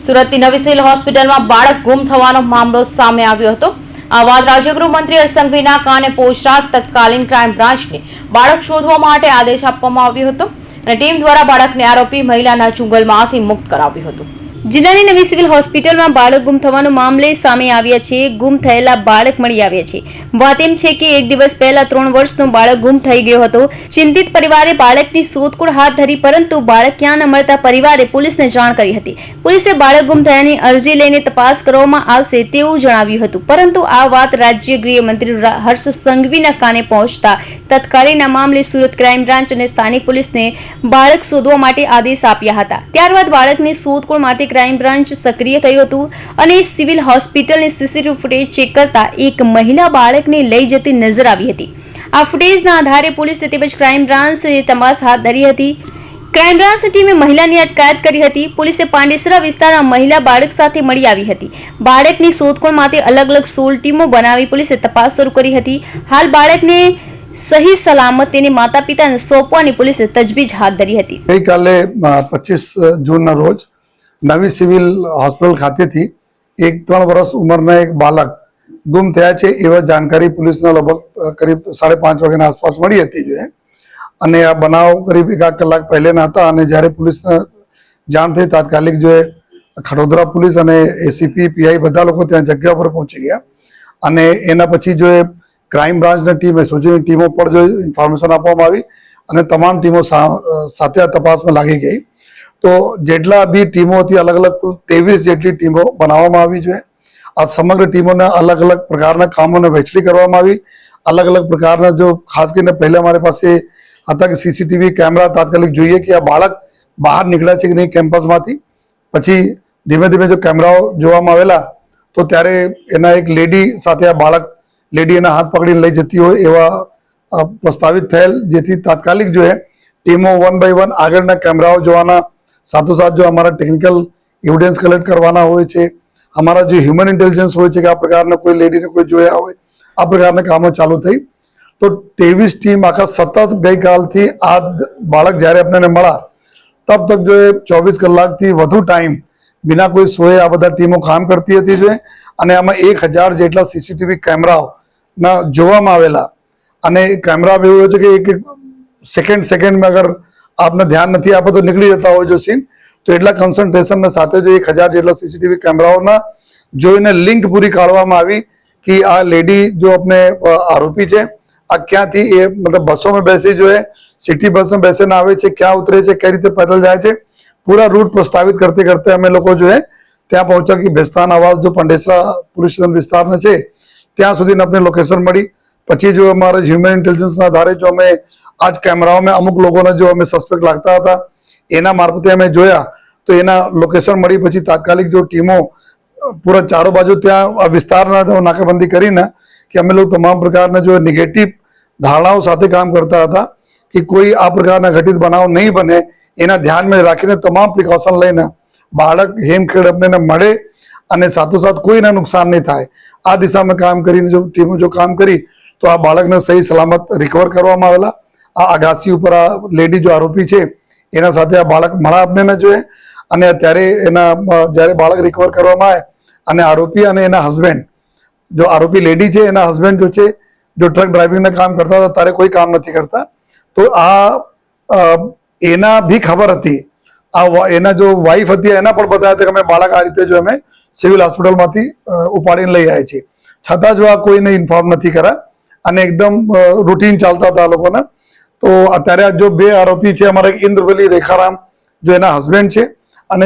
સુરતની નવી સિવિલ હોસ્પિટલમાં બાળક ગુમ થવાનો મામલો સામે આવ્યો હતો। આ વાત રાજ્ય ગૃહમંત્રી હર્ષ સંઘવીના કાને પહોંચતા તત્કાલીન ક્રાઇમ બ્રાન્ચને બાળક શોધવા માટે આદેશ આપવામાં આવ્યો હતો અને ટીમ દ્વારા બાળકને આરોપી મહિલાના ચુંગલમાંથી મુક્ત કરાવ્યું હતું। જિલ્લાની નવી સિવિલ હોસ્પિટલમાં બાળક ગુમ થવાનો મામલે સામે આવ્યા છે। ગુમ થયેલા બાળક મળી આવ્યા છે। વાત એમ છે કે એક દિવસ પહેલા 3 વર્ષનો બાળક ગુમ થઈ ગયો હતો। ચિંતિત પરિવારે બાળકની શોધખોળ હાથ ધરી, પરંતુ બાળક ક્યાં ન મળતા પરિવારે પોલીસને જાણ કરી હતી। પોલીસે બાળક ગુમ થયાની અરજી લઈને તપાસ કરવામાં આવશે તેવું જણાવ્યું હતું, પરંતુ આ વાત રાજ્ય ગૃહમંત્રી હર્ષ સંઘવીના કાને પહોંચતા તત્કાલીન આ મામલે સુરત ક્રાઇમ બ્રાન્ચ અને સ્થાનિક પોલીસને બાળક શોધવા માટે આદેશ આપ્યા હતા। ત્યારબાદ બાળકની શોધખોળ માટે ક્રાઇમ બ્રાન્ચ સક્રિય થયું હતું અને સિવિલ હોસ્પિટલની સીસીટીવી ફૂટેજ ચેક કરતા એક મહિલા બાળકને લઈ જતી નજર આવી હતી। આ ફૂટેજના આધારે પોલીસે તેમજ ક્રાઇમ બ્રાન્ચે તપાસ હાથ ધરી હતી। ક્રાઇમ બ્રાન્ચ ટીમે મહિલાની અટકાયત કરી હતી। પોલીસે પાંડેસરા વિસ્તારમાં મહિલા બાળક સાથે મળી આવી હતી। બાળકની શોધખોળ માટે અલગ અલગ 16 ટીમો બનાવી પોલીસે તપાસ શરૂ કરી હતી। હાલ બાળકને સહી સલામત તેને માતા પિતાને સોંપવાની પોલીસે તજવીજ હાથ ધરી હતી। ગઈકાલે 25 જૂનના રોજ નવી સિવિલ હોસ્પિટલ ખાતેથી એક 3 વર્ષ ઉંમરના એક બાળક ગુમ થયા છે એવા જાણકારી પોલીસને લગભગ કરીબ 5:30 વાગ્યાના આસપાસ મળી હતી અને આ બનાવ કરીબ 1 કલાક પહેલાના હતા અને જ્યારે પોલીસને જાણ થઈ તાત્કાલિક ખડોદરા પોલીસ અને એસીપી પીઆઈ બધા લોકો ત્યાં જગ્યા પર પહોંચી ગયા અને એના પછી ક્રાઇમ બ્રાન્ચની ટીમ એસઓજીની ટીમો પર ઇન્ફોર્મેશન આપવામાં આવી અને તમામ ટીમો સાથે આ તપાસમાં લાગી ગઈ। તો જેટલા બી ટીમો હતી અલગ અલગ 23 જેટલી ટીમો બનાવવામાં આવી છે। આ સમગ્ર ટીમોના અલગ અલગ પ્રકારના કામોને વહેંચણી કરવામાં આવી। અલગ અલગ પ્રકારના ખાસ કરીને પહેલા મારી પાસે હતા કે સીસીટીવી કેમેરા તાત્કાલિક જોઈએ કે આ બાળક બહાર નીકળ્યા છે કે નહીં કેમ્પસમાંથી। પછી ધીમે ધીમે કેમેરાઓ જોવામાં આવેલા તો ત્યારે એના એક લેડી સાથે આ બાળક લેડી એના હાથ પકડીને લઈ જતી હોય એવા પ્રસ્તાવિત થયેલ, જેથી તાત્કાલિક ટીમો 1 by 1 આગળના કેમેરાઓ જોવાના, સાથોસાથ અમારા ટેકનિકલ એવિડન્સ કલેક્ટ કરવાના હોય છે, અમારા હ્યુમન ઇન્ટેલિજન્સ હોય છે કે આ પ્રકારના કોઈ લેડીને કોઈ જોયા હોય, આ પ્રકારના કામો ચાલુ થઈ। તો 23 ટીમ આખા સતત ગઈકાલથી આ બાળક જ્યારે આપણને મળ્યા તબ તક 24 કલાકથી વધુ ટાઈમ બિના કોઈ સોએ આ બધા ટીમો કામ કરતી હતી અને આમાં 1000 જેટલા સીસીટીવી કેમેરાઓ જોવામાં આવેલા અને કેમેરા એવું છે કે એક સેકન્ડમાં અગર આપને ધ્યાન નથી આપે તો નીકળી જતા હોય સીન। તો એટલા કન્સન્ટ્રેશન સાથે 1000 જેટલા સીસીટીવી કેમેરાઓના જોઈને લિંક પૂરી કાઢવામાં આવી કે આ લેડી આપણે આરોપી છે, આ ક્યાંથી એ મતલબ બસોમાં બેસી સિટી બસમાં બેસીને આવે છે, ક્યાં ઉતરે છે, કઈ રીતે પેદલ જાય છે, પૂરા રૂટ પ્રસ્તાવિત કરતે કરતે અમે લોકો ત્યાં પહોંચ્યા કે ભેસ્તાન આવાસ પાંડેસરા પોલીસ વિસ્તારના છે ત્યાં સુધી આપણે લોકેશન મળી। પછી અમારા હ્યુમન ઇન્ટેલિજન્સના આધારે અમે આજ કેમેરાઓમાં અમુક લોકોને અમે સસ્પેક્ટ લાગતા હતા એના મારફતે અમે જોયા તો એના લોકેશન મળી। પછી તાત્કાલિક ટીમો પૂરા ચારો બાજુ ત્યાં વિસ્તારના નાકાબંધી કરીને કે અમે લોકો તમામ પ્રકારના નેગેટિવ ધારણાઓ સાથે કામ કરતા હતા કે કોઈ આ પ્રકારના ઘટિત બનાવ નહીં બને એના ધ્યાનમાં રાખીને તમામ પ્રિકોશન લઈને બાળક હેમખેડ આપણને મળે અને સાથોસાથ કોઈને નુકસાન નહીં થાય આ દિશામાં કામ કરીને ટીમો કામ કરી તો આ બાળકને સહી સલામત રિકવર કરવામાં આવેલા। આ અગાસી ઉપર આ લેડી આરોપી છે એના સાથે આ બાળક મળા આપણને અને ત્યારે જ્યારે બાળક રિકવર કરવામાં આવે અને આરોપી અને એના હસબન્ડ આરોપી લેડી છે એના હસબન્ડ છે ટ્રક ડ્રાઇવિંગના કામ કરતા હતા ત્યારે કોઈ કામ નથી કરતા। તો આ એના બી ખબર હતી, આ એના વાઇફ હતી એના પણ બતાવ્યા હતા કે અમે બાળક આ રીતે અમે સિવિલ હોસ્પિટલમાંથી ઉપાડીને લઈ આવ્યા છીએ, છતાં આ કોઈને ઇન્ફોર્મ નથી કર્યા અને એકદમ રૂટીન ચાલતા હતા આ લોકોના। તો અત્યારે આ 2 આરોપી છે અમારા ઇન્દ્રવલી રેખારામ એના હસબન્ડ છે અને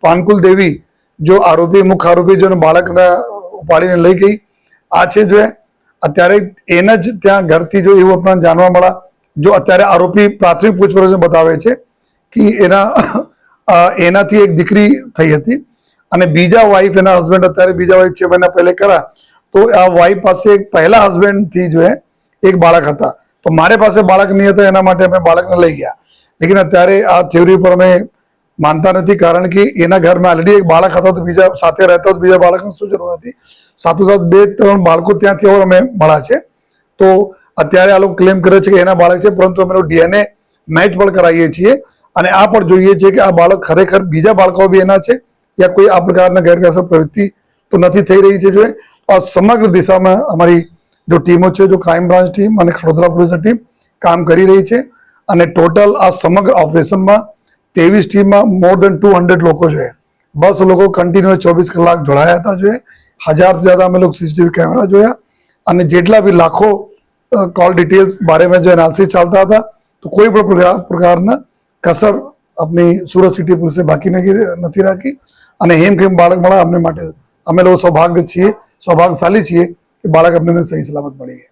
પાનકુલ દેવી આરોપી મુખ્ય આરોપી બાળકને ઉપાડીને લઈ ગઈ આ છે અત્યારે એના જ ત્યાં ઘરથી એવું આપણને જાણવા મળ્યા। અત્યારે આરોપી પ્રાથમિક પૂછપરછ બતાવે છે કે એનાથી એક દીકરી થઈ હતી અને બીજા વાઇફ એના હસબન્ડ અત્યારે બીજા વાઇફ 6 મહિના પહેલે કર્યા તો આ વાઇફ પાસે પહેલા હસબન્ડથી એક બાળક હતા તો મારે પાસે બાળક નહીં હતા એના માટે અમે બાળકને લઈ ગયા। લેકિન અત્યારે આ થિયોરી પર અમે માનતા નથી કારણ કે એના ઘરમાં ઓલરેડી એક બાળક હતા તો બીજા સાથે રહેતા તો બીજા બાળકની શું જરૂર હતી, સાથોસાથ 2-3 બાળકો ત્યાંથી અમે મળ્યા છે। તો અત્યારે આ લોકો ક્લેમ કરે છે કે એના બાળક છે, પરંતુ અમે ડીએનએ મેચ પણ કરાવીએ છીએ અને આ પણ જોઈએ છે કે આ બાળક ખરેખર બીજા બાળકો બી એના છે યા કોઈ આ પ્રકારના ગેરકાયદેસર પ્રવૃત્તિ તો નથી થઈ રહી છે. જોઈએ આ સમગ્ર દિશામાં અમારી જો ટીમો છે, જો ક્રાઇમ બ્રાન્ચ ટીમ અને વડોદરા પોલીસની ટીમ કામ કરી રહી છે. અને ટોટલ આ સમગ્ર ઓપરેશનમાં 23 ટીમમાં મોર દેન 200 લોકો જોઈએ, 10 લોકો કન્ટિન્યુઅસ 24 કલાક જોડાયા હતા. જોઈએ 1000 से ज्यादा અમે લોકો સીસીટીવી કેમેરા જોયા અને જેટલા બી લાખો કોલ ડિટેલ્સ બારેમાં જો એનાલિસિસ ચાલતા હતા તો કોઈ પણ પ્રકારના કસર આપણી સુરત સિટી પોલીસે બાકી નથી રાખી. અને હેમખેમ બાળક મળ્યા અમને માટે અમે લોકો સૌભાગ્યશાળી છીએ કે બાળક અમને સહી સલામત મળી ગયા.